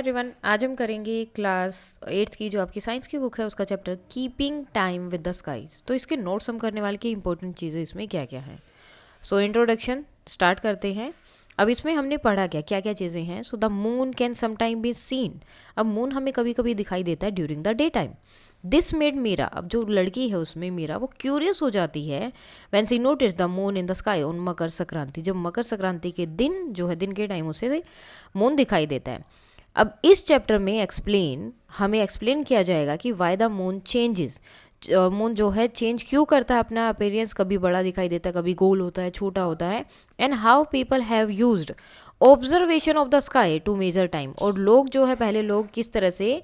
Everyone, आज हम करेंगे क्लास 8th की जो आपकी साइंस की बुक है उसका chapter keeping time with the skies. तो इसके नोट्स हम करने वाले की इंपॉर्टेंट चीज़ें इसमें क्या क्या हैं। सो इंट्रोडक्शन स्टार्ट करते हैं। अब इसमें हमने पढ़ा क्या क्या चीज़ें हैं। So the moon can sometime be seen. अब मून हमें कभी कभी दिखाई देता है during the day time. This made Meera, अब जो लड़की है उसमें मीरा वो क्यूरियस हो जाती है when she notice the moon in the sky on Makar Sankranti. जब मकर संक्रांति के दिन जो है दिन के टाइम उसे मून दिखाई देता है। अब इस चैप्टर में हमें एक्सप्लेन किया जाएगा कि why the moon changes. Moon जो है चेंज क्यों करता है अपना अपीयरेंस, कभी बड़ा दिखाई देता है, कभी गोल होता है, छोटा होता है। And how people have used observation of the sky to measure time. और लोग जो है पहले लोग किस तरह से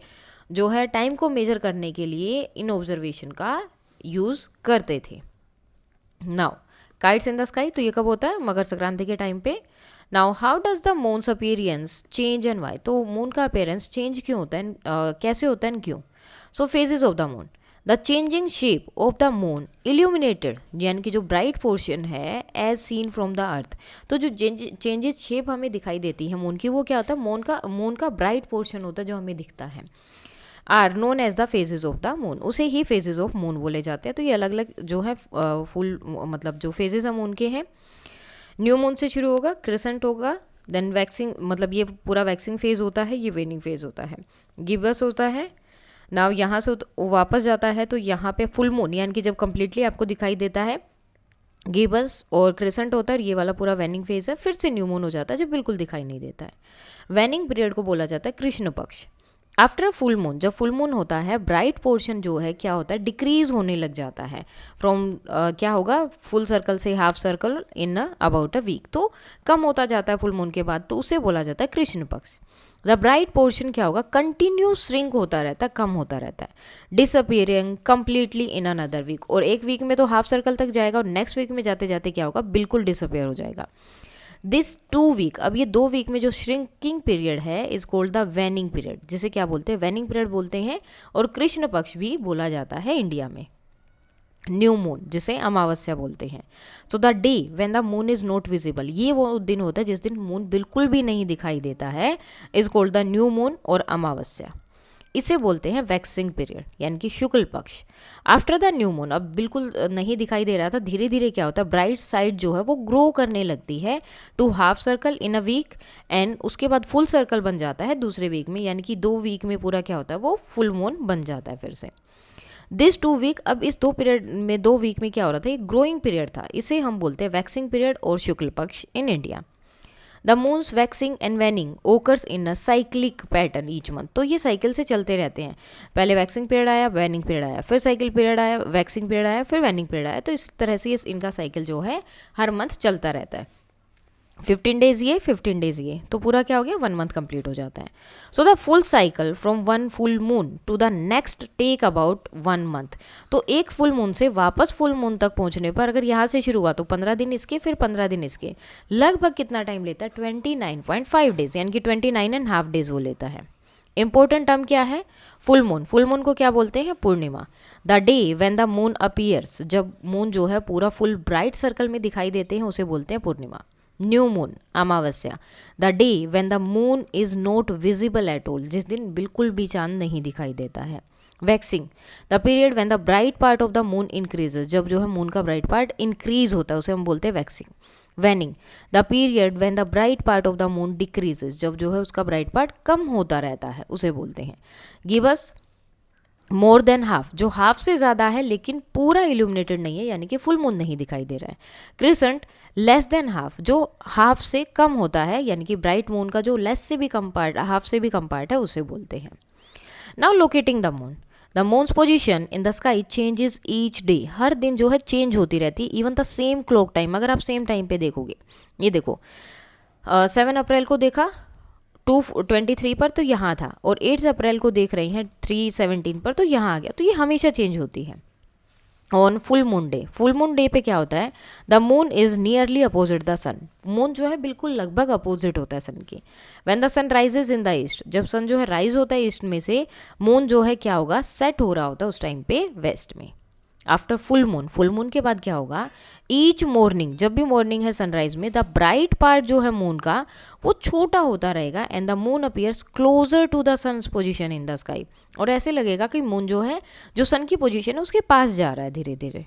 जो है टाइम को मेजर करने के लिए इन ऑब्जर्वेशन का यूज़ करते थे। Now kites in the sky, तो ये कब होता है? मकर संक्रांति के टाइम पे। Now how does the moon's appearance change and why. तो मून का अपीयरेंस चेंज क्यों होता है, कैसे होता है एंड क्यों। So phases of the moon, the changing shape of the moon illuminated, यानी कि जो ब्राइट पोर्शन है as seen from the earth. तो जो चेंजेस शेप हमें दिखाई देती है मून की, वो क्या होता है? मून का ब्राइट पोर्शन होता है जो हमें दिखता है। Are known as the phases of the moon, उसे ही फेजेस ऑफ मून बोले जाते हैं। तो ये अलग अलग जो है फुल मतलब जो फेजेस है मून के हैं। न्यू मून से शुरू होगा, क्रिसेंट होगा, देन वैक्सिंग, मतलब ये पूरा वैक्सिंग फेज होता है, ये वेनिंग फेज होता है, गिबस होता है। नाउ यहाँ से वापस जाता है तो यहाँ पे फुल मून, यानी कि जब कंप्लीटली आपको दिखाई देता है गिबस और क्रिसेंट होता है, ये वाला पूरा वेनिंग फेज है। फिर से न्यू मून हो जाता है जब बिल्कुल दिखाई नहीं देता है। वेनिंग पीरियड को बोला जाता है कृष्ण पक्ष। आफ्टर फुल मून, जब फुल मून होता है ब्राइट पोर्शन जो है क्या होता है, डिक्रीज होने लग जाता है फ्रॉम क्या होगा, फुल सर्कल से half circle in about a week. तो कम होता जाता है फुल मून के बाद, तो उसे बोला जाता है कृष्ण पक्ष। द ब्राइट पोर्शन क्या होगा, कंटिन्यू श्रिंक होता रहता है, कम होता रहता है, disappearing completely in another week. और एक वीक में तो हाफ सर्कल तक जाएगा और नेक्स्ट वीक में जाते जाते क्या होगा, बिल्कुल डिसअपियर हो जाएगा। दिस 2 वीक, अब ये 2 वीक में जो श्रिंकिंग पीरियड है इज कॉल्ड द वेनिंग पीरियड, जिसे क्या बोलते हैं, वेनिंग पीरियड बोलते हैं। और कृष्ण पक्ष भी बोला जाता है इंडिया में। न्यू मून, जिसे अमावस्या बोलते हैं। So the day when the moon is not visible, ये वो दिन होता है जिस दिन मून बिल्कुल भी नहीं दिखाई देता है, is called the new moon और अमावस्या। इसे बोलते हैं वैक्सिंग पीरियड, यानी कि शुक्ल पक्ष। आफ्टर द न्यू मून, अब बिल्कुल नहीं दिखाई दे रहा था, धीरे धीरे क्या होता है, ब्राइट साइड जो है वो ग्रो करने लगती है to half circle in a week, and उसके बाद फुल सर्कल बन जाता है दूसरे वीक में, यानी कि 2 वीक में पूरा क्या होता है, वो फुल मून बन जाता है फिर से। दिस 2 वीक, अब इस 2 वीक में क्या हो रहा था, ये ग्रोइंग पीरियड था, इसे हम बोलते हैं वैक्सिंग पीरियड और शुक्ल पक्ष in India. The moons waxing and वेनिंग occurs in a cyclic pattern each month. तो ये साइकिल से चलते रहते हैं, पहले वैक्सिंग पीरियड आया, वेनिंग पीरियड आया, फिर साइकिल पीरियड आया, वैक्सिंग पीरियड आया, फिर वेनिंग पीरियड आया। तो इस तरह से इनका साइकिल जो है हर मंथ चलता रहता है। 15 डेज ये, 15 डेज ये, तो पूरा क्या हो गया, 1 मंथ कंप्लीट हो जाता है। So the full cycle from one full moon to the next take about 1 month. तो एक फुल मून से वापस फुल मून तक पहुंचने पर, अगर यहाँ से शुरू हुआ तो 15 दिन इसके, फिर 15 दिन इसके, लगभग कितना टाइम लेता है, 29.5 डेज, यानी कि 29.5 डेज वो लेता है। इंपॉर्टेंट टर्म क्या है, फुल मून। फुल मून को क्या बोलते हैं, पूर्णिमा। The day when the moon appears, जब मून जो है पूरा फुल ब्राइट सर्कल में दिखाई देते हैं उसे बोलते हैं पूर्णिमा। New moon, Amavasya. The day when the moon is not visible at all, जिस दिन बिल्कुल भी चांद नहीं दिखाई देता है। Waxing, the period when the bright part of the moon increases, जब जो है मून का ब्राइट पार्ट इंक्रीज होता है उसे हम बोलते हैं waxing. वेनिंग, the period when the bright part of the moon decreases, जब जो है उसका ब्राइट पार्ट कम होता रहता है उसे बोलते हैं गिबस। मोर देन हाफ, जो हाफ से ज़्यादा है लेकिन पूरा इल्यूमिनेटेड नहीं है, यानी कि फुल मून नहीं दिखाई दे रहा है। क्रिसेंट, लेस देन हाफ, जो हाफ से कम होता है, यानी कि ब्राइट मून का जो लेस से भी कम पार्ट, हाफ से भी कम पार्ट है उसे बोलते हैं। Now locating the moon, the moon's position in the sky changes each day, हर दिन जो है चेंज होती रहती है, even the same clock time. अगर आप सेम टाइम पे देखोगे, ये देखो 7 अप्रैल को देखा 2:23 पर तो यहाँ था, और 8 अप्रैल को देख रहे हैं 3:17 पर तो यहाँ आ गया। तो ये हमेशा चेंज होती है। On full moon day, full moon day पे क्या होता है, the moon is nearly opposite the sun, moon जो है बिल्कुल लगभग अपोजिट होता है सन के। When the sun rises in the east, जब सन जो है राइज होता है ईस्ट में से, मून जो है क्या होगा, सेट हो रहा होता है उस टाइम पे वेस्ट में। आफ्टर फुल मून के बाद क्या होगा, ईच मॉर्निंग, जब भी मॉर्निंग है सनराइज में, द ब्राइट पार्ट जो है मून का वो छोटा होता रहेगा and the moon appears closer to the sun's position in the sky, और ऐसे लगेगा कि मून जो है, जो सन की पोजीशन है उसके पास जा रहा है धीरे धीरे।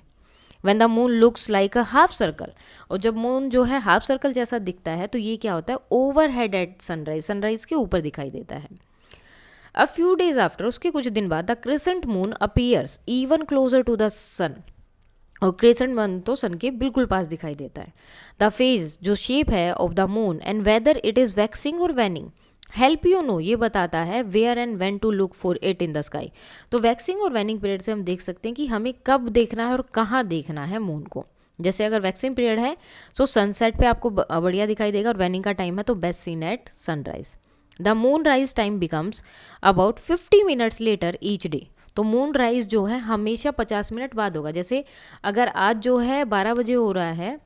When the moon looks like a half circle, और जब मून जो है हाफ सर्कल जैसा दिखता है तो ये क्या होता है, over head at sunrise, sunrise के ऊपर दिखाई देता है। अ फ्यू डेज आफ्टर, उसके कुछ दिन बाद, the crescent moon appears even closer to the sun, और क्रिसेंट मून तो सन के बिल्कुल पास दिखाई देता है। द फेज, जो शेप है of the moon and whether it is waxing और वैनिंग, हेल्प यू नो, ये बताता है where and when to look for it in the sky. तो वैक्सिंग और वैनिंग पीरियड से हम देख सकते हैं कि हमें कब देखना है और कहाँ देखना है मून को। जैसे अगर वैक्सिंग पीरियड है सो सनसेट पे आपको बढ़िया दिखाई देगा, और वैनिंग का टाइम है तो best seen at sunrise. The moon rise time becomes about 50 minutes later each day, तो मून राइज जो है हमेशा 50 मिनट बाद होगा। जैसे अगर आज जो है 12 बजे हो रहा है,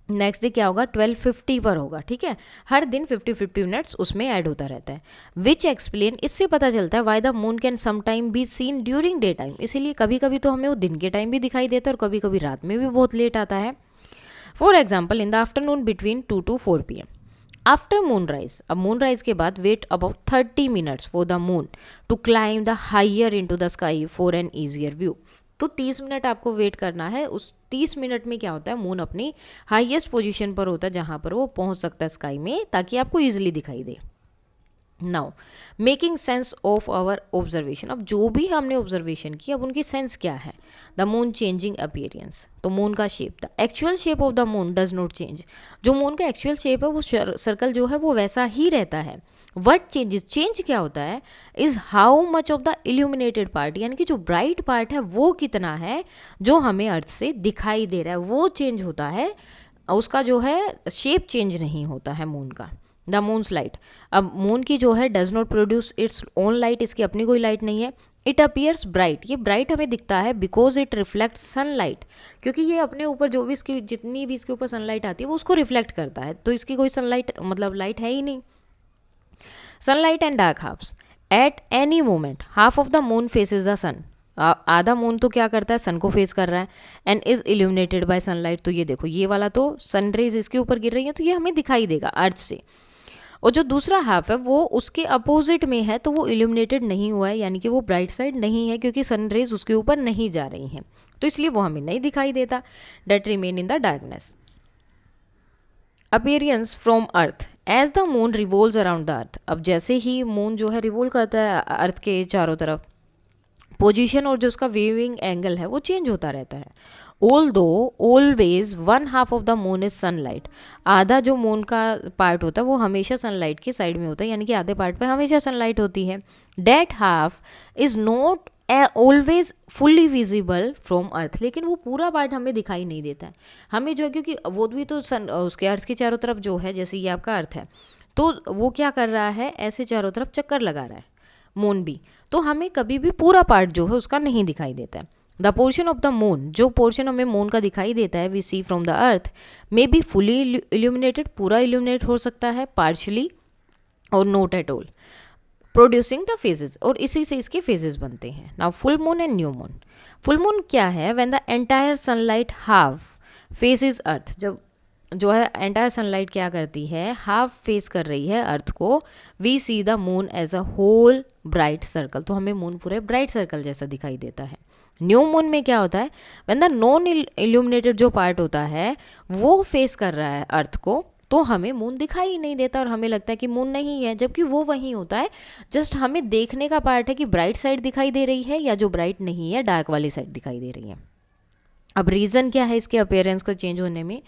नेक्स्ट डे क्या होगा 12:50 पर होगा, ठीक है। हर दिन 50 मिनट्स उसमें ऐड होता रहता है। विच एक्सप्लेन, इससे पता चलता है why the moon can sometime be scene during day time, इसीलिए कभी कभी तो हमें वो दिन के टाइम भी दिखाई देता है और कभी कभी रात में भी बहुत लेट आता है। For example in the afternoon between 2 to 4 PM after moon rise. अब मून राइज के बाद wait about 30 minutes for the moon to climb the higher in to the sky for an easier view, तो 30 minute आपको wait करना है। उस 30 minute में क्या होता है, मून अपनी हाईएस्ट पोजीशन पर होता है जहां पर वो पहुंच सकता है स्काई में, ताकि आपको इजीली दिखाई दे। Now making sense of our observation, अब जो भी हमने ऑब्जर्वेशन की अब उनकी सेंस क्या है। द मून चेंजिंग अपीयरेंस, तो मून का shape, the actual shape of the moon does not change, जो मून का एक्चुअल शेप है वो सर्कल जो है वो वैसा ही रहता है। वट चेंजेस, चेंज क्या होता है, is how much of the illuminated part, यानी कि जो ब्राइट पार्ट है वो कितना है जो हमें अर्थ से दिखाई दे रहा है, वो चेंज होता है, उसका जो है शेप चेंज नहीं होता है मून का। द मून्स लाइट, अब मून की जो है does not produce its own light, इसकी अपनी कोई लाइट नहीं है। इट अपीयर्स ब्राइट, ये ब्राइट हमें दिखता है बिकॉज इट रिफ्लेक्ट सनलाइट, क्योंकि ये अपने ऊपर जो भी इसकी जितनी भी इसके ऊपर सनलाइट आती है वो उसको रिफ्लेक्ट करता है, तो इसकी कोई सनलाइट मतलब लाइट है ही नहीं। Sunlight and dark halves, at any moment half of the moon faces the sun, आधा मून तो क्या करता है सन को फेस कर रहा है, and is illuminated by sunlight, तो ये देखो ये वाला तो सन रेज इसके ऊपर गिर रही है तो ये हमें दिखाई देगा अर्थ से, और जो दूसरा हाफ है वो उसके अपोजिट में है तो वो इल्यूमिनेटेड नहीं हुआ है, यानी कि वो ब्राइट साइड नहीं है क्योंकि सन रेज उसके ऊपर नहीं जा रही हैं, तो इसलिए वो हमें नहीं दिखाई देता। That remain in the darkness. Appearance from earth, as the moon revolves around the earth, अब जैसे ही मून जो है रिवोल्व करता है अर्थ के चारों तरफ, पोजीशन और जो उसका वेविंग एंगल है वो चेंज होता रहता है। Although always one half of the moon is sunlight, आधा जो मून का पार्ट होता है वो हमेशा सनलाइट के साइड में होता है, यानी कि आधे पार्ट पे हमेशा सनलाइट होती है। That half is not always fully visible from earth, लेकिन वो पूरा पार्ट हमें दिखाई नहीं देता है, हमें जो है क्योंकि वो भी तो सन उसके अर्थ के चारों तरफ जो है, जैसे ये आपका अर्थ है तो वो क्या कर रहा है ऐसे चारों तरफ चक्कर लगा रहा है मून भी, तो हमें कभी भी पूरा पार्ट जो है उसका नहीं दिखाई देता है। The portion of the moon, जो पोर्शन हमें मून का दिखाई देता है we see from the earth, may be fully illuminated, पूरा इल्यूमिनेट हो सकता है, पार्शली और not at all, producing the phases, और इसी से इसके फेजेस बनते हैं। Now full moon and new moon. Full moon क्या है, when the entire sunlight half faces earth, जब जो है एंटायर सनलाइट क्या करती है, हाफ फेस कर रही है अर्थ को, we see the moon as a whole bright circle, तो हमें मून पूरे ब्राइट सर्कल जैसा दिखाई देता है। न्यू मून में क्या होता है, व्हेन द नॉन इल्यूमिनेटेड जो पार्ट होता है वो फेस कर रहा है अर्थ को, तो हमें मून दिखाई ही नहीं देता और हमें लगता है कि मून नहीं है, जबकि वो वहीं होता है, जस्ट हमें देखने का पार्ट है कि ब्राइट साइड दिखाई दे रही है या जो ब्राइट नहीं है डार्क वाली साइड दिखाई दे रही है। अब रीज़न क्या है इसके अपीयरेंस को चेंज होने में,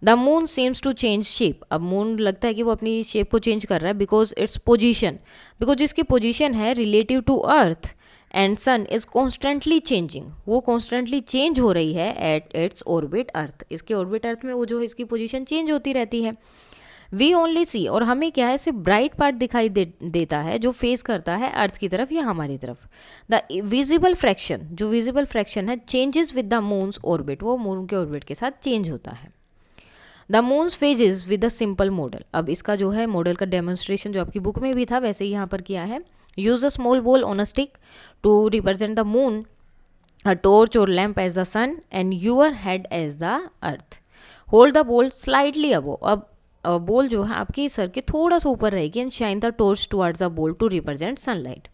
the moon seems to change shape, अब मून लगता है कि वो अपनी शेप को चेंज कर रहा है बिकॉज इट्स पोजीशन, बिकॉज जिसकी पोजीशन है relative to earth and sun is constantly changing, वो कॉन्स्टेंटली चेंज हो रही है एट इट्स ऑर्बिट अर्थ, इसके ऑर्बिट अर्थ में वो जो है इसकी पोजीशन चेंज होती रहती है। वी ओनली सी, और हमें क्या है सिर्फ ब्राइट पार्ट दिखाई देता है जो फेस करता है अर्थ की तरफ या हमारी तरफ। द विजिबल फ्रैक्शन, जो विजिबल फ्रैक्शन है changes with the moons orbit, वो मून के ऑर्बिट के साथ चेंज होता है। The moons phases with a simple model, अब इसका जो है मॉडल का डेमोन्स्ट्रेशन जो आपकी बुक में भी था वैसे ही यहाँ पर किया है। Use a small ball on a stick to represent the moon a torch or lamp as the sun and your head as the earth. Hold the bowl slightly above. अब बोल जो है आपके सर के थोड़ा सा ऊपर रहेगी and shine the torch towards the बोल टू रिप्रेजेंट सनलाइट.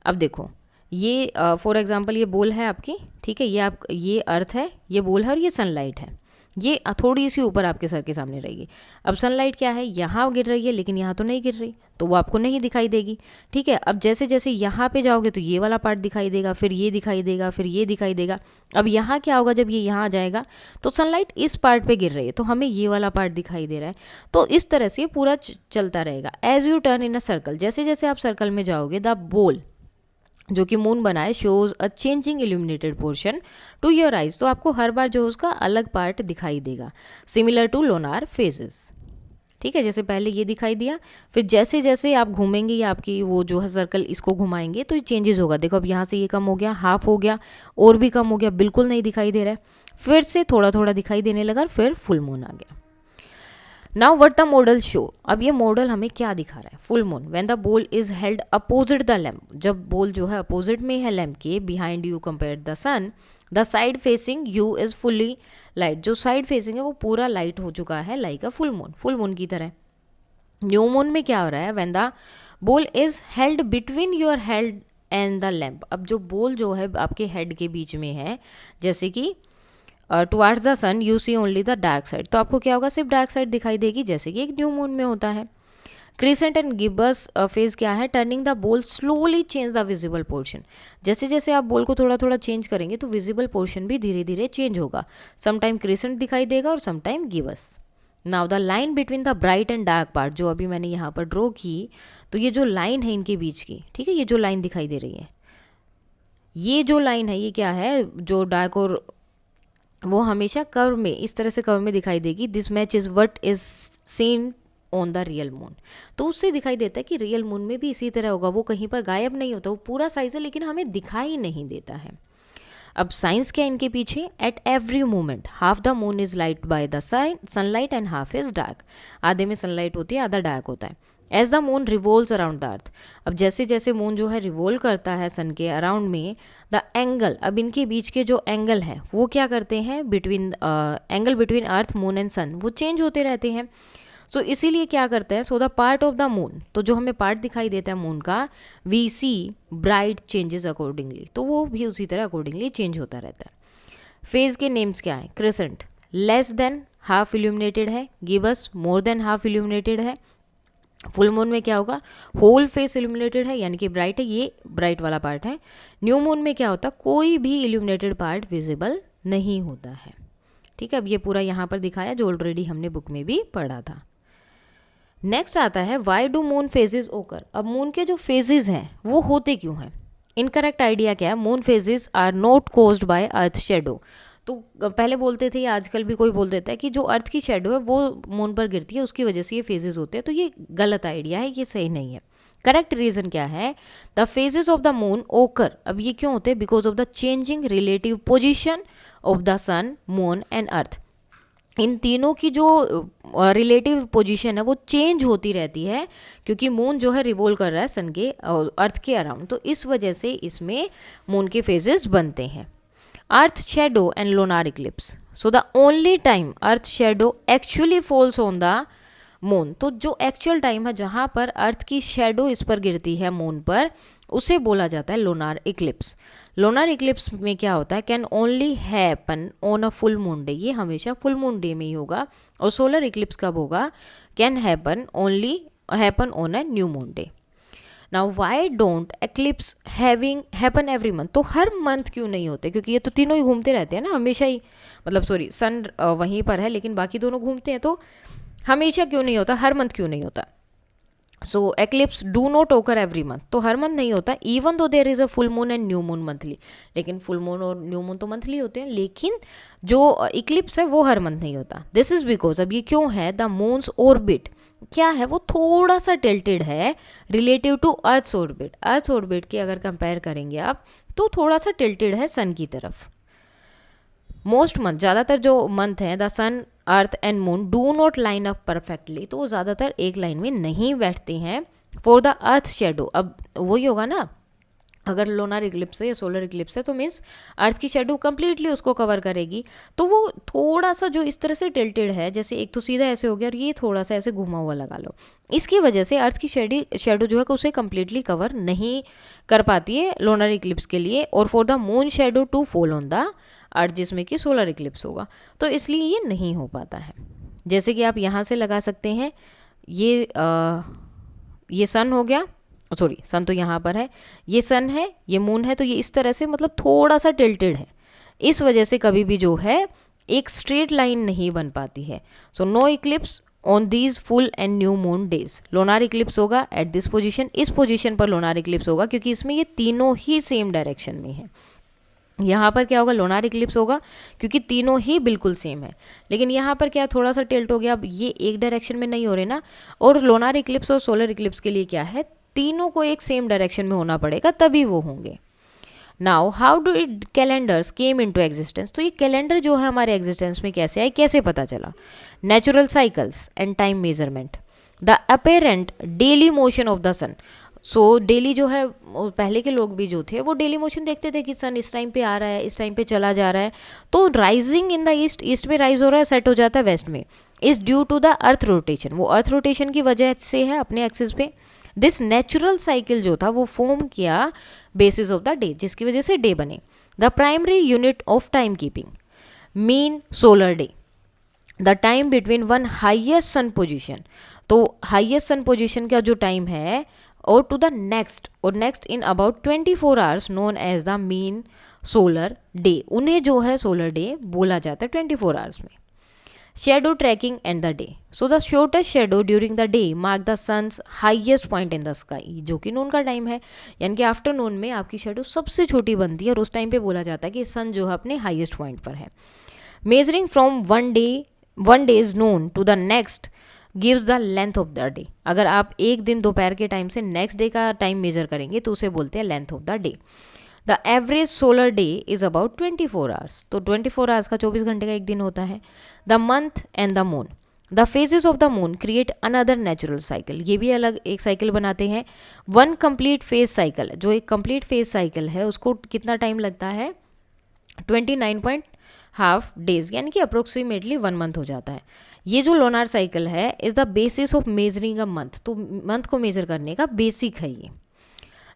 अब देखो ये फॉर एग्जांपल ये बोल है आपकी, ठीक है, ये अर्थ है, ये बोल है और ये सनलाइट है. ये थोड़ी सी ऊपर आपके सर के सामने रहेगी. अब सनलाइट क्या है, यहाँ गिर रही है लेकिन यहाँ तो नहीं गिर रही, तो वो आपको नहीं दिखाई देगी. ठीक है, अब जैसे जैसे यहाँ पे जाओगे तो ये वाला पार्ट दिखाई देगा, फिर ये दिखाई देगा, फिर ये दिखाई देगा. अब यहाँ क्या होगा, जब ये यहाँ आ जाएगा तो सनलाइट इस पार्ट पे गिर रही है तो हमें ये वाला पार्ट दिखाई दे रहा है. तो इस तरह से पूरा चलता रहेगा. As you turn in a circle, जैसे जैसे आप सर्कल में जाओगे द बोल जो कि मून बनाए shows a changing illuminated portion to your eyes. तो आपको हर बार जो है उसका अलग पार्ट दिखाई देगा, सिमिलर टू लोनार फेजेस. ठीक है, जैसे पहले ये दिखाई दिया, फिर जैसे जैसे आप घूमेंगे या आपकी वो जो है सर्कल इसको घुमाएंगे तो ये चेंजेस होगा. देखो अब यहाँ से ये कम हो गया, हाफ हो गया, और भी कम हो गया, बिल्कुल नहीं दिखाई दे रहा है, फिर से थोड़ा थोड़ा दिखाई देने लगा, फिर फुल मून आ गया. Now what the model show. अब ये मॉडल हमें क्या दिखा रहा है, full moon when the ball is held opposite the lamp. जब बोल जो है अपोजिट में है लैम्प के, behind you compare the sun, the side facing you is fully light. जो साइड फेसिंग है वो पूरा लाइट हो चुका है, लाइक अ फुल मून की तरह. न्यू मून में क्या हो रहा है, when the ball is held between your head and the lamp. अब जो बोल जो है आपके हेड के बीच में है, जैसे कि towards the sun you see only the dark side, तो आपको क्या होगा, सिर्फ डार्क साइड दिखाई देगी, जैसे कि एक न्यू मून में होता है. क्रिसेंट एंड गिब्बस फेज क्या है, टर्निंग द बोल slowly change the visible portion. जैसे जैसे आप बोल को थोड़ा थोड़ा चेंज करेंगे तो विजिबल पोर्शन भी धीरे धीरे चेंज होगा. समटाइम क्रिसेंट दिखाई देगा और sometime gibbous. Now the line between the bright and dark part, जो अभी मैंने यहाँ पर ड्रॉ की, तो ये जो लाइन है इनके बीच की, ठीक है, ये जो लाइन दिखाई दे रही है, ये जो लाइन है ये क्या है, जो डार्क और वो हमेशा कर्व में, इस तरह से कर्व में दिखाई देगी. This match is what is seen on the real moon. तो उससे दिखाई देता है कि रियल मून में भी इसी तरह होगा, वो कहीं पर गायब नहीं होता, वो पूरा साइज है लेकिन हमें दिखाई नहीं देता है. अब साइंस क्या है इनके पीछे, at every moment half the moon is light by the sunlight and half is dark. आधे में सनलाइट होती है, आधा डार्क होता है. As the moon revolves around the earth. अब जैसे जैसे मून जो है रिवोल्व करता है सन के अराउंड में, द एंगल, अब इनके बीच के जो एंगल है वो क्या करते हैं, angle between earth moon and sun वो चेंज होते रहते हैं. सो इसीलिए क्या करते हैं, so the part of the moon, तो जो हमें पार्ट दिखाई देता है मून का, we see bright changes accordingly, तो वो भी उसी तरह अकॉर्डिंगली चेंज होता रहता है. फेज के नेम्स क्या है, crescent less than half illuminated है, gibbous more than half illuminated है. फुल मून में क्या होगा, होल फेस इल्यूमिनेटेड है यानी कि ब्राइट है, ये ब्राइट वाला पार्ट है. न्यू मून में क्या होता है, कोई भी इल्यूमिनेटेड पार्ट विजिबल नहीं होता है. ठीक है, अब ये पूरा यहाँ पर दिखाया जो ऑलरेडी हमने बुक में भी पढ़ा था. नेक्स्ट आता है वाई डू मून फेजेस ओकर. अब मून के जो फेजेस हैं वो होते क्यों हैं. इनकरेक्ट आइडिया क्या है, moon phases are not caused by earth shadow. तो पहले बोलते थे, आजकल भी कोई बोल देता है कि जो अर्थ की शेडो है वो मून पर गिरती है, उसकी वजह से ये फेजेस होते हैं. तो ये गलत आइडिया है, ये सही नहीं है. करेक्ट रीजन क्या है, the phases of the moon occur. अब ये क्यों होते हैं, because of the changing relative position of the sun moon and earth. इन तीनों की जो रिलेटिव पोजीशन है वो चेंज होती रहती है, क्योंकि मून जो है रिवॉल्व कर रहा है सन के अर्थ के अराउंड, तो इस वजह से इसमें मून के फेजेस बनते हैं. Earth shadow and lunar eclipse. So the only time earth shadow actually falls on the moon, तो जो एक्चुअल टाइम है जहाँ पर अर्थ की शेडो इस पर गिरती है मून पर, उसे बोला जाता है लोनार इक्लिप्स. लोनार इक्लिप्स में क्या होता है, can only happen on a full moon day. ये हमेशा फुल मून डे में ही होगा. और सोलर इक्लिप्स कब होगा, can happen on a new moon day. Now why don't eclipse happen every month. तो हर मंथ क्यों नहीं होते, क्योंकि ये तो तीनों ही घूमते रहते हैं ना हमेशा ही, मतलब सॉरी सन वहीं पर है लेकिन बाकी दोनों घूमते हैं, तो हमेशा क्यों नहीं होता, हर मंथ क्यों नहीं होता. So eclipse do not occur every month. तो हर मंथ नहीं होता, even though there is a full moon and new moon monthly. लेकिन फुल मून और न्यू मून तो मंथली होते हैं, लेकिन जो इक्लिप्स है वो हर मंथ नहीं होता. दिस इज बिकॉज, अब ये क्यों है, द मून्स ऑर्बिट क्या है, वो थोड़ा सा टिल्टेड है relative to earth's orbit. Earth's orbit के अगर कंपेयर करेंगे आप तो थोड़ा सा टिल्टेड है सन की तरफ. मोस्ट मंथ, ज़्यादातर जो मंथ हैं, the sun earth and moon do not line up perfectly. तो वो ज़्यादातर एक लाइन में नहीं बैठते हैं. फॉर द अर्थ शेडो, अब वही होगा ना, अगर लोनार इक्लिप्स है या सोलर इक्लिप्स है तो मीन्स अर्थ की शेडो कंप्लीटली उसको कवर करेगी, तो वो थोड़ा सा जो इस तरह से टिल्टेड है, जैसे एक तो सीधा ऐसे हो गया और ये थोड़ा सा ऐसे घुमा हुआ लगा लो, इसकी वजह से अर्थ की शेडो जो है उसे कंप्लीटली कवर नहीं कर पाती है लोनार इक्लिप्स के लिए, और for the moon shadow to fall on the earth, जिसमें कि सोलर इक्लिप्स होगा, तो इसलिए ये नहीं हो पाता है। जैसे कि आप यहाँ से लगा सकते हैं, ये सन हो गया, सॉरी सन तो यहाँ पर है, ये सन है, ये मून है, तो ये इस तरह से मतलब थोड़ा सा टिल्टेड है, इस वजह से कभी भी जो है एक स्ट्रेट लाइन नहीं बन पाती है। So no eclipse on these full and new moon days. Lunar eclipse होगा एट दिस पोजीशन, इस पोजीशन पर लोनार इक्लिप्स होगा, क्योंकि इसमें ये तीनों ही सेम डायरेक्शन में है। यहाँ पर क्या होगा, लोनार इक्लिप्स होगा क्योंकि तीनों ही बिल्कुल सेम है, लेकिन यहाँ पर क्या थोड़ा सा टिल्ट हो गया, अब ये एक डायरेक्शन में नहीं हो रहे ना, और लोनार इक्लिप्स और सोलर इक्लिप्स के लिए क्या है, तीनों को एक सेम डायरेक्शन में होना पड़ेगा तभी वो होंगे। Now how do it calendars came into existence, तो ये कैलेंडर जो है हमारे एग्जिस्टेंस में कैसे आए, कैसे पता चला। Natural cycles and time measurement, the apparent daily motion of the sun. So daily जो है, पहले के लोग भी जो थे वो डेली मोशन देखते थे कि सन इस टाइम पे आ रहा है, इस टाइम पे चला जा रहा है, तो rising in the east, east में राइज हो रहा है, सेट हो जाता है वेस्ट में, is due to the earth rotation, वो अर्थ रोटेशन की वजह से है अपने एक्सिस पे। दिस नेचुरल साइकिल जो था वो फॉर्म किया बेसिस ऑफ द डे, जिसकी वजह से डे बने। The primary unit of time keeping mean solar day, the time between one highest sun position, तो हाइएस्ट सन पोजिशन का जो टाइम है और टू द नेक्स्ट, और next in about 24 hours known as the mean solar day, उन्हें जो है solar day बोला जाता है 24 आवर्स में। Shadow tracking and the day, so the shortest shadow during the day mark the sun's highest point in the sky, जो कि नून का टाइम है, यानी कि आफ्टरनून में आपकी शेडो सबसे छोटी बनती है और उस टाइम पे बोला जाता है कि सन जो है अपने हाइएस्ट पॉइंट पर है। Measuring from one day's noon to the next gives the length of the day, अगर आप एक दिन दोपहर के टाइम से नेक्स्ट डे का टाइम मेजर करेंगे तो उसे बोलते हैं length of the day. The average solar day is about 24 hours, तो 24 आवर्स का 24 घंटे का एक दिन होता है। The month and the moon, the phases of the moon create another natural cycle, ये भी अलग एक साइकिल बनाते हैं। वन कंप्लीट फेज साइकिल, जो एक कंप्लीट फेज साइकिल है उसको कितना टाइम लगता है, 29.5 डेज, यानी कि अप्रोक्सीमेटली 1 मंथ हो जाता है। ये जो लोनार साइकिल है is the basis of measuring a month, तो मंथ को मेजर करने का बेसिक है ये।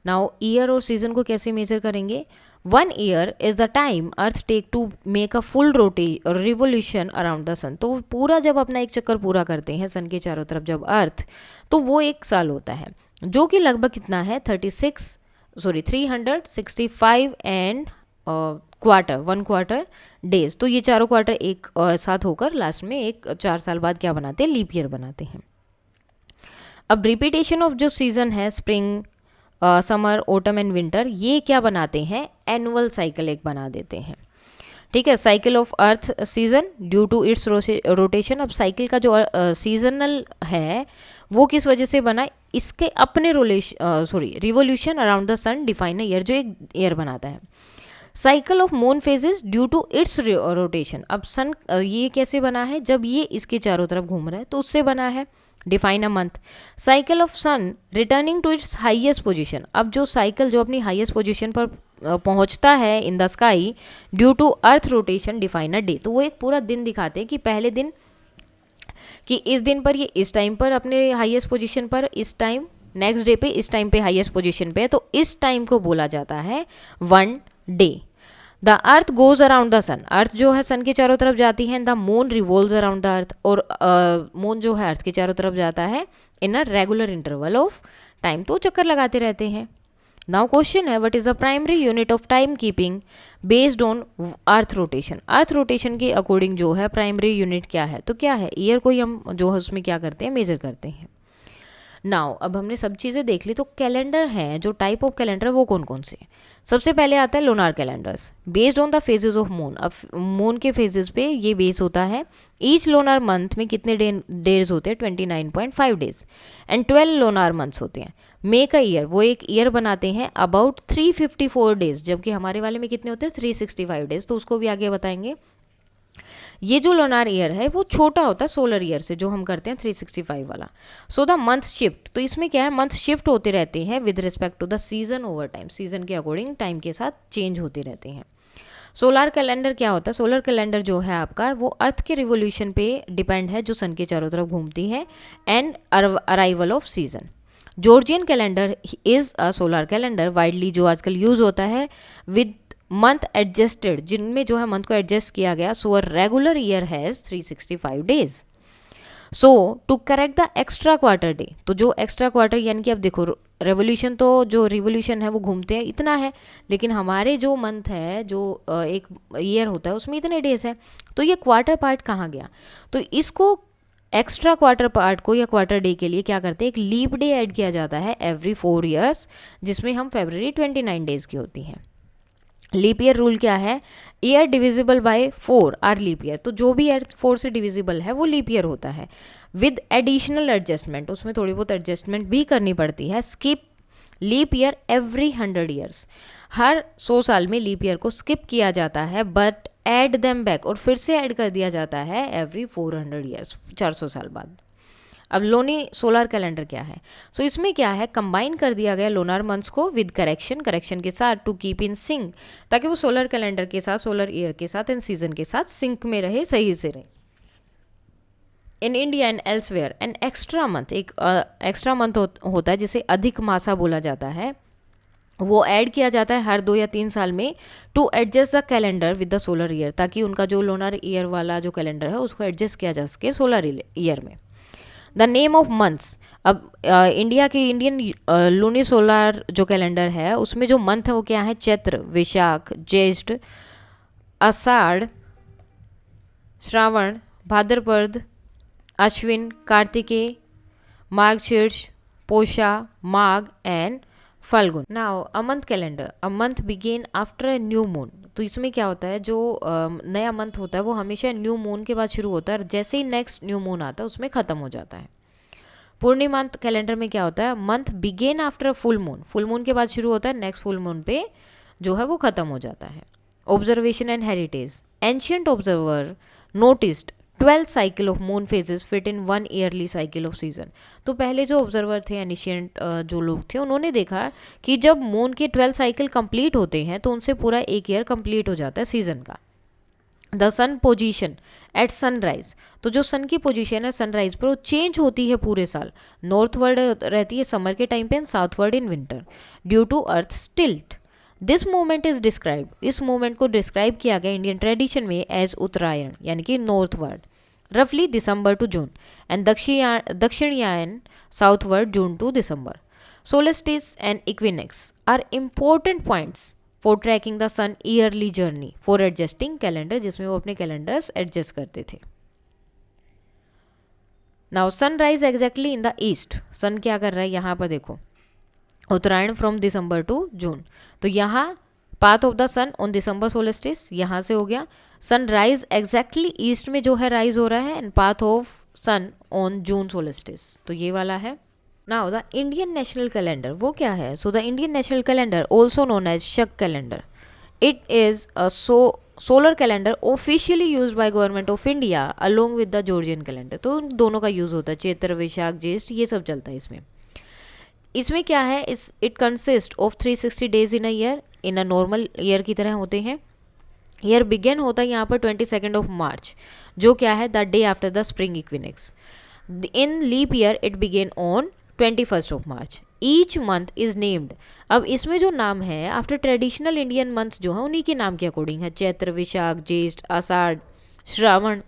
नाउ ईयर और सीजन को कैसे मेजर करेंगे, 1 year is the time earth take to make a full revolution around the sun, तो पूरा जब अपना एक चक्कर पूरा करते हैं सन के चारों तरफ जब अर्थ, तो वो 1 साल होता है, जो कि लगभग कितना है 365 एंड क्वार्टर 1 क्वार्टर डेज, तो ये चारों क्वार्टर एक साथ होकर लास्ट में एक 4 साल बाद क्या बनाते हैं, लीप ईयर बनाते हैं। अब रिपीटेशन ऑफ जो सीजन है spring, summer, autumn and winter, ये क्या बनाते हैं, एनुअल साइकिल एक बना देते हैं। ठीक है, cycle of earth season due to its rotation, अब साइकिल का जो सीजनल है वो किस वजह से बना, इसके अपने revolution around the sun define year, जो एक ईयर बनाता है। Cycle of moon phases due to its rotation, अब सन ये कैसे बना है, जब ये इसके चारों तरफ घूम रहा है तो उससे बना है, define a month. Cycle of sun returning to its highest position, अब जो साइकिल जो अपनी हाईएस्ट पोजीशन पर पहुंचता है in the sky due to earth rotation define a day, तो वो एक पूरा दिन दिखाते हैं कि पहले दिन कि इस दिन पर ये इस टाइम पर अपने हाईएस्ट पोजीशन पर, इस टाइम नेक्स्ट डे पे इस टाइम पे हाईएस्ट पोजीशन पे है, तो इस टाइम को बोला जाता है 1 day. The earth goes around the sun, earth जो है सन के चारों तरफ जाती है, the moon revolves around the earth, और मून जो है अर्थ के चारों तरफ जाता है in a regular interval of time, तो चक्कर लगाते रहते हैं। नाउ क्वेश्चन है what is the primary unit of time keeping based on earth rotation, earth rotation के अकॉर्डिंग जो है प्राइमरी यूनिट क्या है, तो क्या है, ईयर को ही हम जो है उसमें क्या करते हैं, मेजर करते हैं। नाउ अब हमने सब चीज़ें देख ली, तो कैलेंडर हैं जो टाइप ऑफ कैलेंडर है वो कौन कौन से हैं। सबसे पहले आता है Lonar calendars based on the phases of moon, अब मून के फेजेस पे ये बेस होता है। ईच लोनार मंथ में कितने डेज होते हैं, 29.5 डेज, एंड 12 लोनार मंथ्स होते हैं। मेक अ ईयर, वो एक ईयर बनाते हैं अबाउट 354 डेज, जबकि हमारे वाले में कितने होते हैं 365 डेज, तो उसको भी आगे बताएंगे। ये जो लोनार ईयर है वो छोटा होता है सोलर ईयर से, जो हम करते हैं 365 वाला। सो द मंथ शिफ्ट, तो इसमें क्या है, मंथ शिफ्ट होते रहते हैं with respect to the season over time, season के अकॉर्डिंग टाइम के साथ चेंज होते रहते हैं। सोलार कैलेंडर क्या होता है, सोलर कैलेंडर जो है आपका वो अर्थ के रिवोल्यूशन पे डिपेंड है, जो सन के चारों तरफ घूमती है, and arrival off season. Georgian calendar is a solar calendar widely, जो आजकल यूज होता है, विद मंथ एडजस्टेड, जिनमें जो है मंथ को एडजस्ट किया गया। So a regular year has 365 days. So to correct the extra quarter day, तो जो एक्स्ट्रा क्वार्टर यानी कि अब देखो रेवोल्यूशन, तो जो रिवोल्यूशन है वो घूमते हैं इतना है, लेकिन हमारे जो मंथ है, जो एक ईयर होता है उसमें इतने डेज है, तो ये क्वार्टर पार्ट कहाँ गया। तो इसको एक्स्ट्रा क्वार्टर पार्ट को या क्वार्टर डे के लिए क्या करते हैं, एक लीप डे ऐड किया जाता है एवरी 4 ईयर्स, जिसमें हम February 29 डेज की होती हैं। लीप ईयर रूल क्या है, year divisible by 4 are leap year, तो जो भी ईयर 4 से डिविजिबल है वो लीप ईयर होता है, विद एडिशनल एडजस्टमेंट, उसमें थोड़ी बहुत एडजस्टमेंट भी करनी पड़ती है। Skip leap year every 100 years, हर 100 साल में लीप ईयर को स्किप किया जाता है, बट ऐड देम बैक, और फिर से ऐड कर दिया जाता है एवरी 400 ईयर्स, 400 साल बाद। अब लोनी सोलर कैलेंडर क्या है, सो इसमें क्या है, कंबाइन कर दिया गया लोनार मंथ्स को विद करेक्शन के साथ, टू कीप इन सिंक, ताकि वो सोलर कैलेंडर के साथ, सोलर ईयर के साथ एंड सीजन के साथ सिंक में रहे, सही से रहे। In India and elsewhere N extra month, एक एक्स्ट्रा मंथ होता है जिसे अधिक मासा बोला जाता है, वो ऐड किया जाता है हर 2 या 3 साल में, to adjust the calendar with the solar year, ताकि उनका जो लोनार ईयर वाला जो कैलेंडर है उसको एडजस्ट किया जा सके सोलर ईयर में। द नेम ऑफ मंथ्स, अब इंडिया के इंडियन लूनी सोलर जो कैलेंडर है उसमें जो मंथ है वो क्या है, Chaitra, Vaishakh, Jyeshtha, Ashadh, Shravan, Bhadrapad, Ashwin, Kartikeya, Margashirsha, Pausha, Magh and Phalgun. Now a month calendar, a month begin after a new moon, तो इसमें क्या होता है, जो नया मंथ होता है वो हमेशा न्यू मून के बाद शुरू होता है, जैसे ही नेक्स्ट न्यू मून आता है उसमें ख़त्म हो जाता है। पूर्णिमा कैलेंडर में क्या होता है, month begin after full moon के बाद शुरू होता है, नेक्स्ट फुल मून पे जो है वो ख़त्म हो जाता है। Observation and heritage, ancient observer noticed 12 cycle of moon phases fit in 1 yearly cycle off season, तो पहले जो ऑब्जर्वर थे, एनिशियंट जो लोग थे, उन्होंने देखा कि जब मून के 12 साइकिल कंप्लीट होते हैं तो उनसे पूरा 1 ईयर कंप्लीट हो जाता है सीजन का। The sun position at sunrise, तो जो सन की पोजीशन है सनराइज पर वो चेंज होती है पूरे साल, नॉर्थवर्ड रहती है समर के टाइम पे and southward in winter, due to earth tilt. This movement is describe, इस मूवमेंट को डिस्क्राइब किया गया इंडियन ट्रेडिशन में एज उत्तरायण, यानी कि नॉर्थवर्ड, रफली December to June, and Dakshinayan southward June to December. Solstice and equinox are important points for tracking the sun yearly journey for adjusting calendar, जिसमें वो अपने कैलेंडर्स एडजस्ट करते थे। Now sunrise exactly in the east, sun क्या कर रहा है यहाँ पर देखो, उत्तरायण फ्रॉम दिसंबर टू जून, तो यहाँ path of the sun on December solstice यहाँ से हो गया, सन राइज एग्जैक्टली ईस्ट में जो है राइज हो रहा है, and path of sun on June solstice, तो ये वाला है। Now the Indian national calendar वो क्या है, so the Indian national calendar also known as Shaka calendar, it is a solar calendar officially use by government of India along with the जॉर्जियन calendar, तो दोनों का यूज होता है, चैत्र, वैशाख, ज्येष्ठ, ये सब चलता है इसमें। इसमें क्या है, it consist of 360 days in a year, in a normal year की तरह होते हैं। ईयर बिगेन होता है यहाँ पर 22 ऑफ मार्च, जो क्या है, the day after the spring equinox. In leap year it begin on 21 of March. Each month is named, अब इसमें जो नाम है आफ्टर ट्रेडिशनल इंडियन मंथ जो है उन्हीं के नाम के अकॉर्डिंग है, Chaitra, Vaishakh, Jyeshtha, Ashadh, Shravan,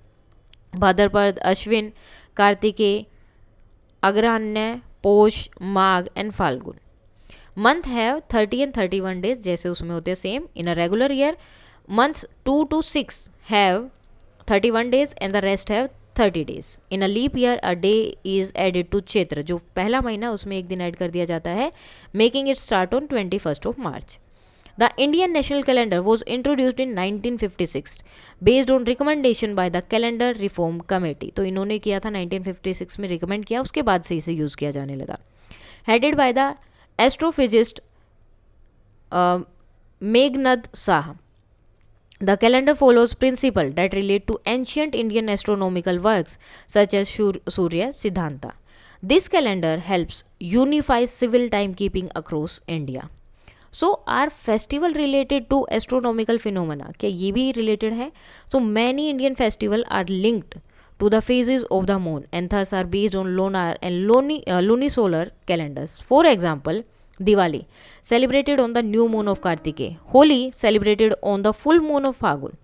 Bhadrapad, Ashwin, Kartikeya, Agrahayana, Pausha, Magh and Phalgun. Month have 30 and 31 days, जैसे उसमें होते हैं same. In a regular year months 2 to 6 have 31 days and the rest have 30 days. In a leap year a day is added to Chaitra, जो पहला महीना उसमें एक दिन ऐड कर दिया जाता है, making it start on 21st of March. The Indian National Calendar was introduced in 1956 based on recommendation by the Calendar Reform Committee. तो इन्होंने किया था 1956 में रिकमेंड किया, उसके बाद से इसे यूज़ किया जाने लगा। Headed by the astrophysicist Meghnad Shah, The calendar follows principles that relate to ancient Indian astronomical works such as Surya Siddhanta. This calendar helps unify civil timekeeping across India. So are festival related to astronomical phenomena, क्या ये भी रिलेटेड है? So many Indian festival are linked to the phases of the moon and thus are based on lunar and lunisolar calendars. For example, Diwali celebrated on the new moon of Kartikeya, Holi celebrated on the full moon of Phagun,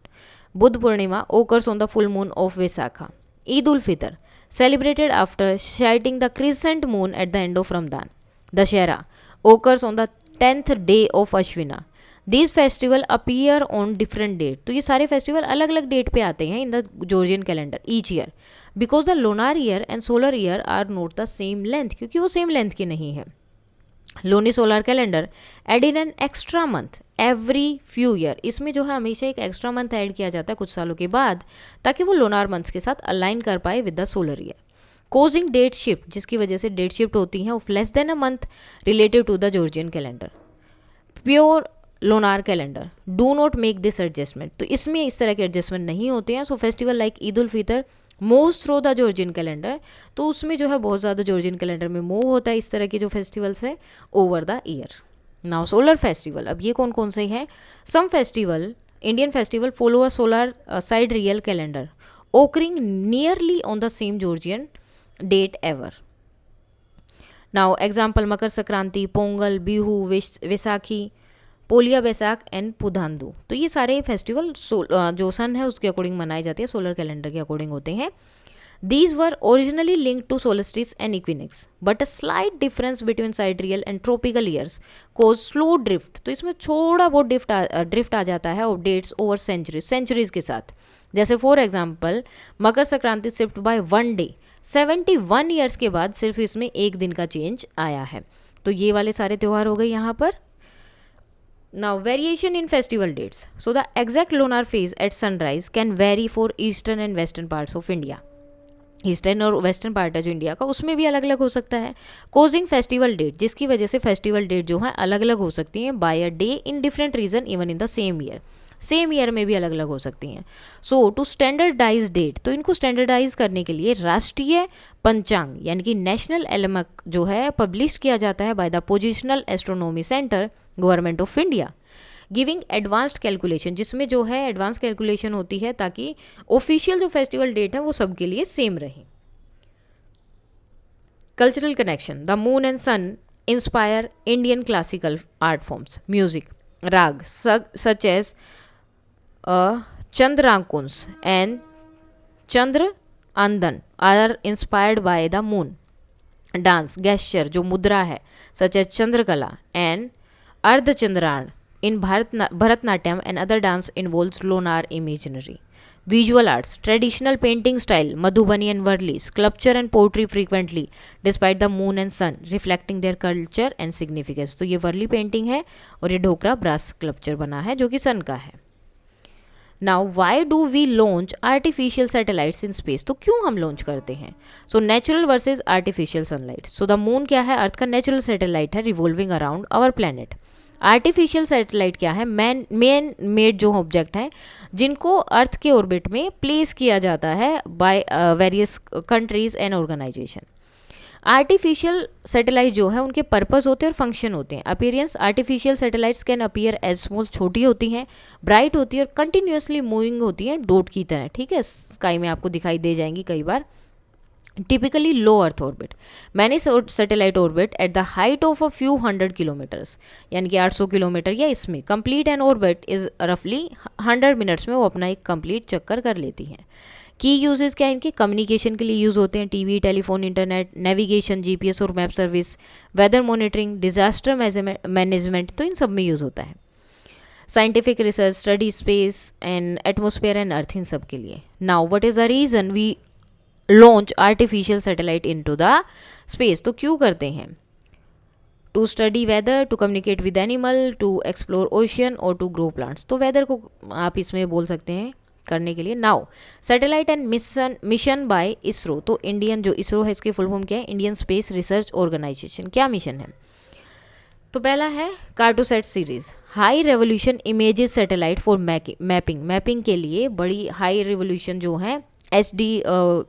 Buddha Purnima occurs on the full moon of Vaisakha, Eid ul Fitr celebrated after sighting the crescent moon at the end of Ramadan, Dashera occurs on the 10th day of Ashwina. These festival appear on different date. तो ये सारे festival अलग अलग date पे आते हैं in the जॉर्जियन calendar each year, because the lunar year and solar year are not the same length, क्योंकि वो सेम लेंथ के नहीं है. Luni solar calendar add in an extra month every few year. इसमें जो है हमेशा एक एक्स्ट्रा मंथ ऐड किया जाता है कुछ सालों के बाद, ताकि वो लोनार मंथ्स के साथ अलाइन कर पाए with the solar year, causing date shift, जिसकी वजह से डेट शिफ्ट होती हैं of less than a month related to the जॉर्जियन calendar. Pure lunar calendar do not make this adjustment. तो इसमें इस तरह के एडजस्टमेंट नहीं होते हैं. So festival like Eid ul Fitr moves through the जॉर्जियन कैलेंडर. तो उसमें जो है बहुत ज़्यादा जॉर्जियन कैलेंडर में मूव होता है इस तरह के जो फेस्टिवल्स हैं over the year. Now solar festival, अब ये कौन कौन से हैं? Some festival, Indian festival follow a solar sidereal calendar occurring nearly on the same जॉर्जियन date ever. Now example Makar Sankranti, Pongal, Bihu, Vaisakhi, Poila Baisakh and Puthandu. तो ये सारे फेस्टिवल जो सन है उसके अकॉर्डिंग मनाए जाते हैं, सोलर कैलेंडर के अकॉर्डिंग होते हैं. These were originally linked to solstice and equinox, but a slight difference between sidereal and tropical years cause slow drift. तो इसमें थोड़ा बहुत ड्रिफ्ट आ जाता है और डेट्स ओवर सेंचुरीज के साथ. जैसे for example Makar Sankranti shift by 1 day, 71 years के बाद सिर्फ इसमें एक दिन का चेंज आया है. तो ये वाले सारे त्यौहार हो गए यहाँ पर. Now variation in festival dates. So the exact lunar phase at sunrise can vary for eastern and western parts of India. Eastern और वेस्टर्न पार्ट है जो इंडिया का, उसमें भी अलग अलग हो सकता है. कोजिंग फेस्टिवल डेट, जिसकी वजह से फेस्टिवल डेट जो है अलग अलग हो सकती हैं by a day in different region even in the same year. Same year में भी अलग अलग हो सकती हैं. सो टू स्टैंडर्डाइज डेट, तो इनको स्टैंडर्डाइज करने के लिए राष्ट्रीय पंचांग यानी कि नेशनल एलमक जो है पब्लिश किया जाता है by the positional astronomy centre government of India, giving advanced calculation, जिसमें जो है एडवांस कैलकुलेशन होती है ताकि ऑफिशियल जो फेस्टिवल डेट है वो सबके लिए सेम रहे. Cultural connection. The moon and sun inspire Indian classical art forms, music, raag such as Chandrakauns and Chandranandan are inspired by the moon. Dance, gesture जो मुद्रा है such as Chandrakala and Ardhachandrayan in Bharatnatyam and other dance involves lunar imagery. Visual arts, traditional painting style, Madhubani and Varli, sculpture and poetry frequently despite the moon and sun, reflecting their culture and significance. तो ये Worli painting है और ये Dhokra brass sculpture बना है जो कि सन का है. Now why do we launch artificial satellites in space? तो क्यों हम लॉन्च करते हैं? So natural versus artificial sunlight. So the moon क्या है? अर्थ का नेचुरल सैटेलाइट है revolving around our planet. Artificial satellite क्या है? मैन मेड जो ऑब्जेक्ट हैं जिनको अर्थ के ऑर्बिट में प्लेस किया जाता है by various countries and organization. Artificial satellite जो है उनके पर्पस होते हैं और फंक्शन होते हैं. Appearance, artificial satellites can appear as small, छोटी होती हैं, ब्राइट होती है और कंटिन्यूसली मूविंग होती हैं डॉट की तरह. ठीक है, स्काई में आपको दिखाई दे जाएंगी कई बार. typically low earth orbit. Many satellite orbit at the height of a few hundred kilometers, यानी कि 800 किलोमीटर या इसमें. complete an orbit is roughly 100 minutes में वो अपना एक complete चक्कर कर लेती हैं. की यूजेस क्या है इनके? कम्युनिकेशन के लिए यूज़ होते हैं, TV, telephone, internet, navigation, GPS और map service, weather monitoring, disaster management, तो इन सब में यूज़ होता है. Scientific research, study space and atmosphere and earth, इन सब के लिए. Now what is the reason we launch artificial satellite into the space? तो क्यों करते हैं? To study weather, to communicate with animal, to explore ocean और टू ग्रो प्लांट्स. तो वेदर को आप इसमें बोल सकते हैं करने के लिए. Now satellite and mission by ISRO. तो इंडियन जो इसरो है इसकी फुल फॉर्म क्या है? Indian space research organization. क्या मिशन है? तो पहला है Cartosat series. High revolution images satellite for mapping के लिए बड़ी हाई रेवोल्यूशन जो है HD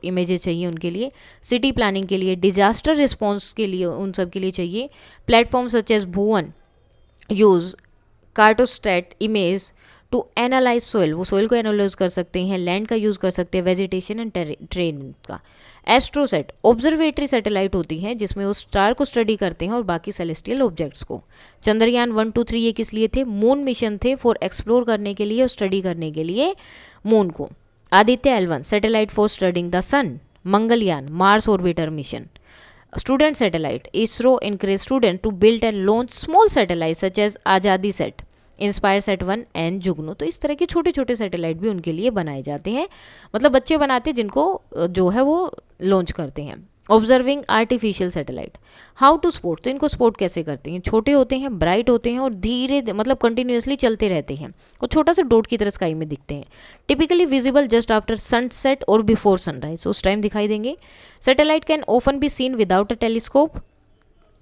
इमेजेस चाहिए उनके लिए, सिटी प्लानिंग के लिए, डिजास्टर रिस्पॉन्स के लिए, उन सब के लिए चाहिए। Platform such as Bhuvan use Cartosat image to analyse soil, वो सोइल को एनालाइज कर सकते हैं, लैंड का यूज़ कर सकते हैं, वेजिटेशन एंड ट्रेन का। एस्ट्रोसेट ऑब्जर्वेटरी सैटेलाइट होती हैं जिसमें वो स्टार को स्टडी करते हैं और बाकी सेलेस्टियल ऑब्जेक्ट्स को। चंद्रयान 1, 2, 3 ये किस लिए थे? मून मिशन थे, फॉर एक्सप्लोर करने के लिए और स्टडी करने के लिए मून को। Aditya L1 satellite for studying the sun. Mangalyaan Mars orbiter mission. Student satellite ISRO encourage student to build and launch small satellite such as AzaadiSAT, InspireSat 1 and Jugnu. तो इस तरह के छोटे छोटे सैटेलाइट भी उनके लिए बनाए जाते हैं, मतलब बच्चे बनाते हैं जिनको जो है वो लॉन्च करते हैं। Observing artificial satellite, how to spot, तो इनको स्पोर्ट कैसे करते हैं? छोटे होते हैं, ब्राइट होते हैं और धीरे मतलब कंटिन्यूसली चलते रहते हैं और छोटा सा डॉट की तरह स्काई में दिखते हैं। Typically visible just after sunset और बिफोर सनराइज, उस टाइम दिखाई देंगे। Satellite can often be seen without a telescope.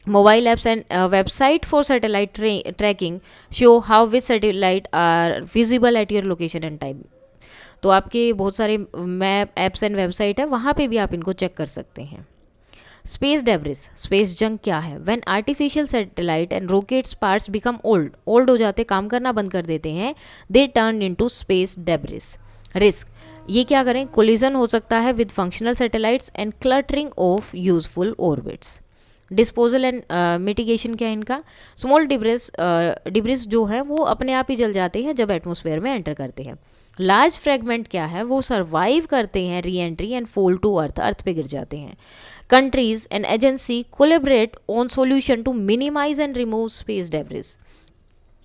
Mobile apps and website for satellite tracking show how which satellite are visible at your location and time. तो आपके बहुत सारे map apps and website है, वहाँ पे भी आप इनको चेक कर सकते हैं। स्पेस डेब्रिस, स्पेस जंक क्या है? When artificial satellite and rockets parts become old हो जाते, काम करना बंद कर देते हैं, they turn into space debris. Risk, ये क्या करें? कोलिजन हो सकता है with functional satellites and cluttering of useful orbits. Disposal and mitigation क्या है इनका? स्मॉल डिब्रिस जो है वो अपने आप ही जल जाते हैं जब एटमॉस्फेयर में एंटर करते हैं। लार्ज फ्रेगमेंट क्या है? वो सर्वाइव करते हैं reentry and fall to earth पे गिर जाते हैं। Countries and agency collaborate on solution to minimize and remove space debris.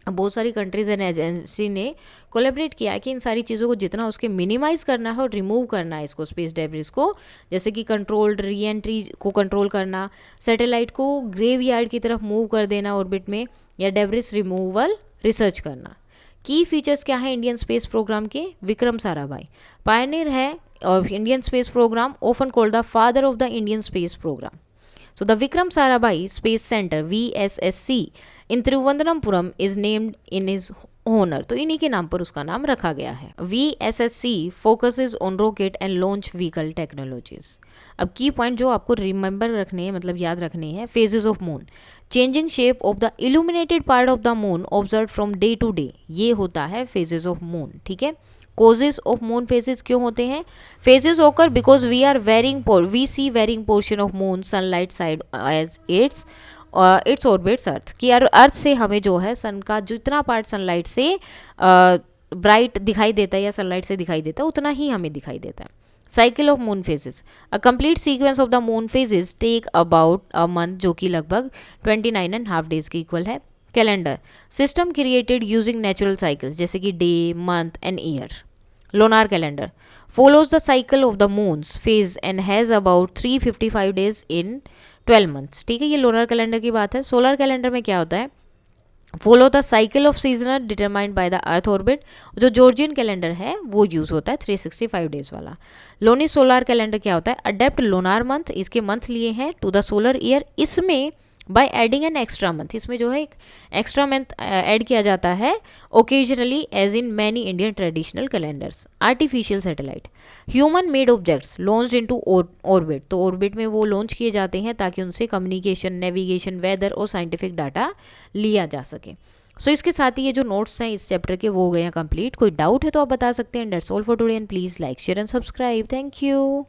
बहुत सारी कंट्रीज एंड एजेंसी ने कोलेबरेट किया कि इन सारी चीज़ों को जितना उसके मिनिमाइज करना है और रिमूव करना है इसको, स्पेस डेब्रिस को, जैसे कि कंट्रोल्ड री एंट्री को कंट्रोल करना, सैटेलाइट को ग्रेवयार्ड की तरफ मूव कर देना ऑर्बिट में, या डेब्रिस रिमूवल रिसर्च करना। की फीचर्स क्या है इंडियन स्पेस प्रोग्राम के? विक्रम साराभाई पायनियर है of Indian space program, often called the father of the Indian space program. So the Vikram Sarabhai Space Center VSSC in Thiruvananthapuram is named in his honor. तो इन्हीं के नाम पर उसका नाम रखा गया है। VSSC focuses on rocket and launch vehicle technologies. अब की पॉइंट जो आपको रिमेंबर रखने हैं, मतलब याद रखने हैं, phases of moon, changing shape of the illuminated part of the moon observe from day to day, ये होता है फेजेस ऑफ मून। ठीक है। कोजेस ऑफ मून फेजेस क्यों होते हैं? Phases occur because we see varying portion of moon sunlight side as it's orbits earth, कि earth से हमें जो है सन का जितना पार्ट सनलाइट से ब्राइट दिखाई देता है या सनलाइट से दिखाई देता है उतना ही हमें दिखाई देता है। Cycle of moon phases, a complete sequence of the moon phases take about a month, जो कि लगभग 29.5 डेज के इक्वल है। Calendar, system created using natural cycles जैसे कि day, month and year. Lunar calendar follows the cycle of the moon's phase and has about 355 days in 12 months। ठीक है, ये लोनार कैलेंडर की बात है। सोलर कैलेंडर में क्या होता है? Follow the cycle of seasonal determined by the earth orbit. जो जॉर्जियन कैलेंडर है वो यूज होता है 365 डेज वाला। लोनी सोलार कैलेंडर क्या होता है? अडेप्ट लोनार मंथ, इसके मंथ लिए हैं टू द सोलर ईयर, इसमें by adding N extra month, इसमें जो है एक एक्स्ट्रा मंथ ऐड किया जाता है occasionally as in many Indian traditional calendars. Artificial satellite, human made objects launch into orbit, तो ऑर्बिट में वो लॉन्च किए जाते हैं ताकि उनसे कम्युनिकेशन, नेविगेशन, वेदर और साइंटिफिक डाटा लिया जा सके। सो इसके साथ ही ये जो नोट्स हैं इस चैप्टर के वो हो गए हैं कंप्लीट। कोई डाउट है तो आप बता सकते हैं। That's all for today and please like, share and subscribe. Thank you.